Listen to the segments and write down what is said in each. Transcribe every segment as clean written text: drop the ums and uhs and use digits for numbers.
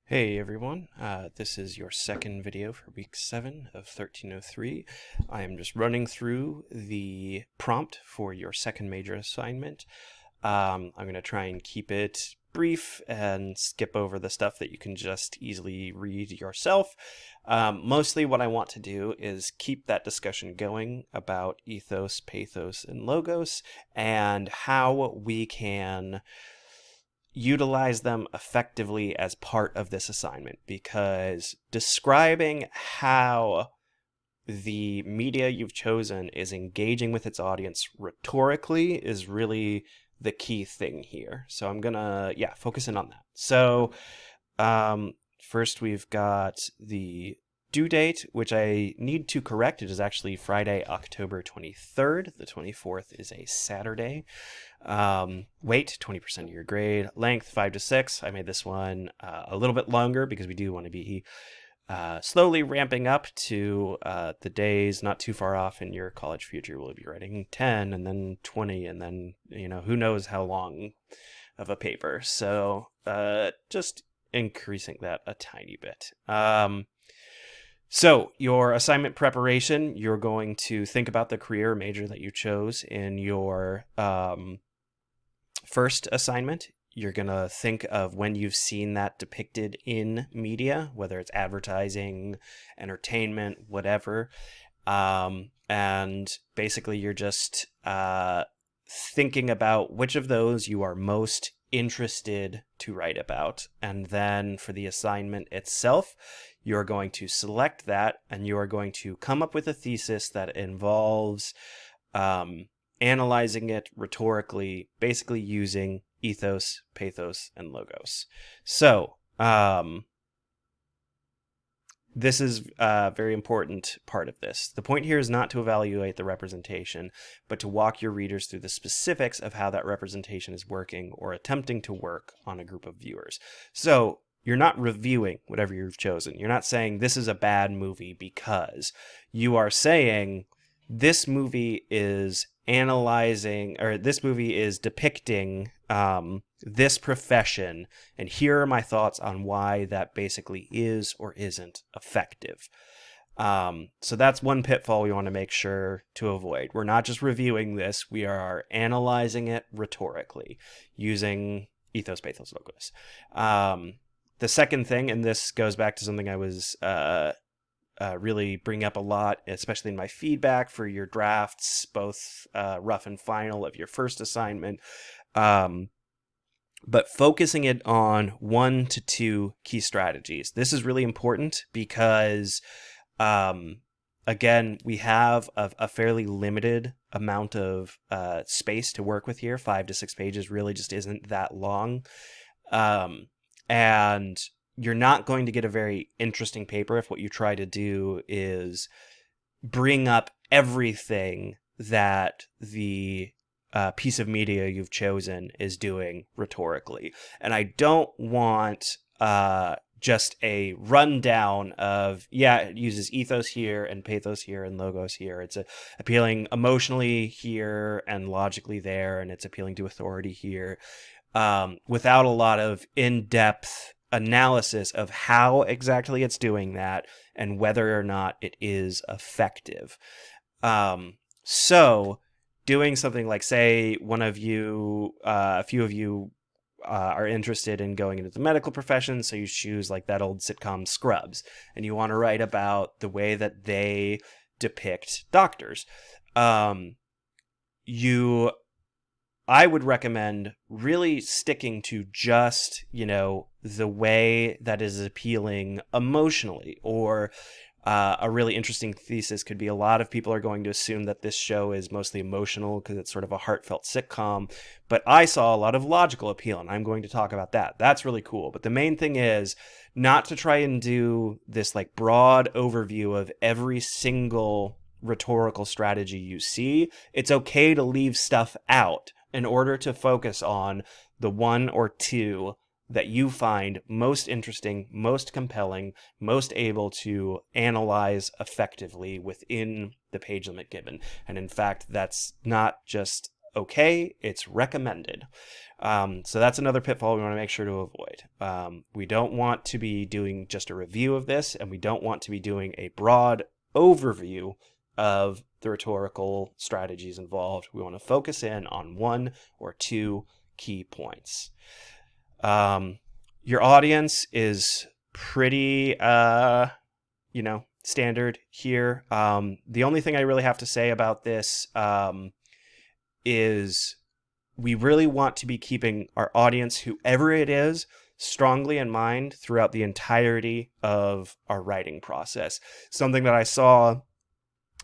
Hey everyone, this is your second video for week 7 of 1303. I am just running through the prompt for your second major assignment. I'm going to try and keep it brief and skip over the stuff that you can just easily read yourself. Mostly what I want to do is keep that discussion going about ethos, pathos, and logos, and how we can utilize them effectively as part of this assignment, because describing how the media you've chosen is engaging with its audience rhetorically is really the key thing here. So I'm gonna, focus in on that. So first we've got the due date, which I need to correct. It is actually Friday, October 23rd. The 24th is a Saturday. Weight, 20% of your grade. Length, 5 to 6. I made this one a little bit longer because we do want to be slowly ramping up to the days not too far off in your college future. We'll be writing 10 and then 20 and then, who knows how long of a paper. So just increasing that a tiny bit. So your assignment preparation, you're going to think about the career major that you chose in your first assignment. You're going to think of when you've seen that depicted in media, whether it's advertising, entertainment, whatever. And basically you're just thinking about which of those you are most interested to write about. And then for the assignment itself, you're going to select that and you are going to come up with a thesis that involves analyzing it rhetorically, basically using ethos, pathos, and logos. So this is a very important part of this. The point here is not to evaluate the representation, but to walk your readers through the specifics of how that representation is working or attempting to work on a group of viewers. So you're not reviewing whatever you've chosen. You're not saying this is a bad movie because. You are saying this movie is analyzing, or this movie is depicting this profession, and here are my thoughts on why that basically is or isn't effective. So that's one pitfall we want to make sure to avoid. We're not just reviewing this, we are analyzing it rhetorically using ethos, pathos, logos. The second thing, and this goes back to something I was really bring up a lot, especially in my feedback for your drafts, both rough and final of your first assignment, but focusing it on 1 to 2 key strategies. This is really important because, again, we have a fairly limited amount of space to work with here. 5 to 6 pages really just isn't that long. And you're not going to get a very interesting paper if what you try to do is bring up everything that the piece of media you've chosen is doing rhetorically. And I don't want just a rundown of, it uses ethos here and pathos here and logos here. It's appealing emotionally here and logically there, and it's appealing to authority here, without a lot of in-depth analysis of how exactly it's doing that and whether or not it is effective. So doing something like, say, one of you, a few of you are interested in going into the medical profession, so you choose like that old sitcom Scrubs, and you want to write about the way that they depict doctors. I would recommend really sticking to just, the way that is appealing emotionally. Or a really interesting thesis could be, a lot of people are going to assume that this show is mostly emotional because it's sort of a heartfelt sitcom, but I saw a lot of logical appeal, and I'm going to talk about that. That's really cool. But the main thing is not to try and do this like broad overview of every single rhetorical strategy you see. It's okay to leave stuff out in order to focus on the 1 or 2 that you find most interesting, most compelling, most able to analyze effectively within the page limit given. And in fact, that's not just okay, it's recommended. So that's another pitfall we want to make sure to avoid. We don't want to be doing just a review of this, and we don't want to be doing a broad overview of the rhetorical strategies involved. We want to focus in on one or two key points. Your audience is pretty, standard here. The only thing I really have to say about this is we really want to be keeping our audience, whoever it is, strongly in mind throughout the entirety of our writing process. Something that I saw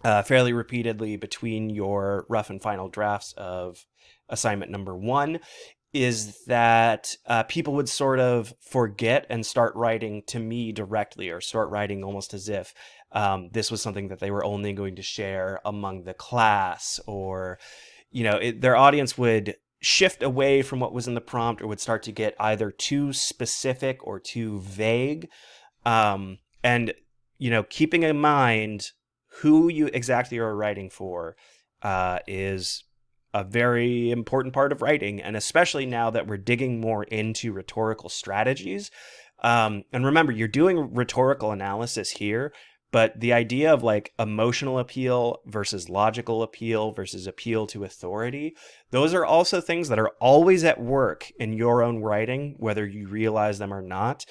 fairly repeatedly between your rough and final drafts of assignment number 1 is that people would sort of forget and start writing to me directly, or start writing almost as if this was something that they were only going to share among the class, or their audience would shift away from what was in the prompt, or would start to get either too specific or too vague. And keeping in mind who you exactly are writing for is a very important part of writing, and especially now that we're digging more into rhetorical strategies. And remember, you're doing rhetorical analysis here, but the idea of like emotional appeal versus logical appeal versus appeal to authority, those are also things that are always at work in your own writing, whether you realize them or not.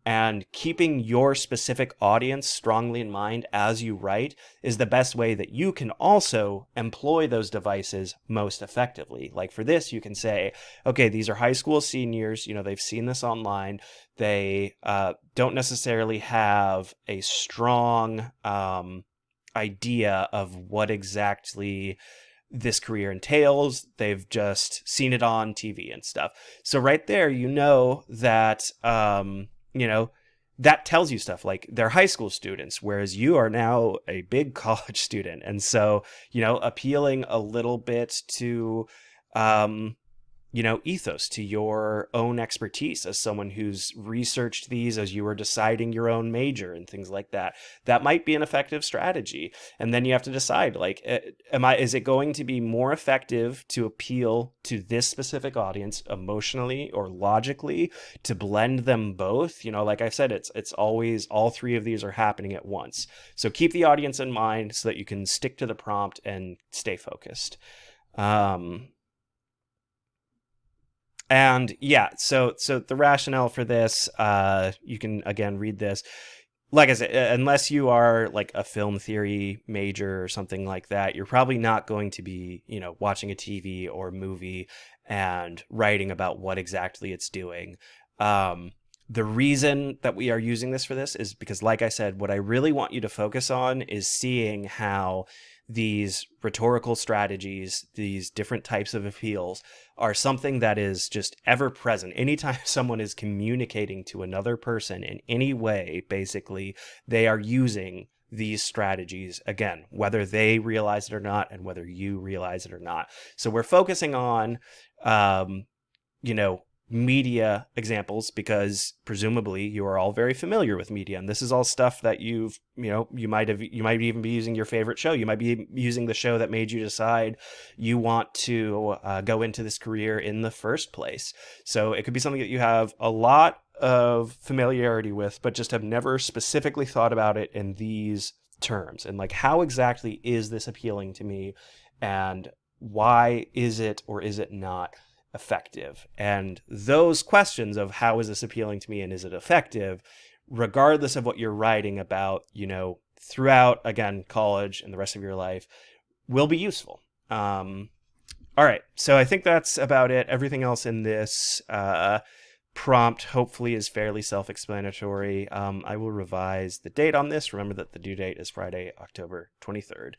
And keeping your specific audience strongly in mind as you write is the best way that you can also employ those devices most effectively. Like for this, you can say, okay, these are high school seniors. They've seen this online. They don't necessarily have a strong idea of what exactly this career entails. They've just seen it on TV and stuff. So right there, that that tells you stuff like they're high school students, whereas you are now a big college student. And so, appealing a little bit to, ethos, to your own expertise as someone who's researched these as you were deciding your own major and things like that. That might be an effective strategy. And then you have to decide, like, is it going to be more effective to appeal to this specific audience emotionally or logically, to blend them both? Like I said, it's always, all three of these are happening at once. So keep the audience in mind so that you can stick to the prompt and stay focused. And yeah, so the rationale for this, you can again read this. Like I said, unless you are like a film theory major or something like that, you're probably not going to be, watching a TV or movie and writing about what exactly it's doing. The reason that we are using this for this is because, like I said, what I really want you to focus on is seeing how these rhetorical strategies, these different types of appeals, are something that is just ever present. Anytime someone is communicating to another person in any way, basically, they are using these strategies, again, whether they realize it or not, and whether you realize it or not. So we're focusing on, media examples because presumably you are all very familiar with media, and this is all stuff that you might even be using your favorite show. You might be using the show that made you decide you want to go into this career in the first place. So it could be something that you have a lot of familiarity with, but just have never specifically thought about it in these terms, and like, how exactly is this appealing to me, and why is it or is it not effective? And those questions of how is this appealing to me and is it effective, regardless of what you're writing about, throughout, again, college and the rest of your life, will be useful. All right, so I think that's about it. Everything else in this prompt hopefully is fairly self-explanatory. I will revise the date on this. Remember that the due date is Friday, October 23rd.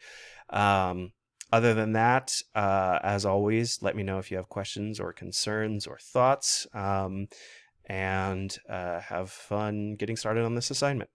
Other than that, as always, let me know if you have questions or concerns or thoughts, and have fun getting started on this assignment.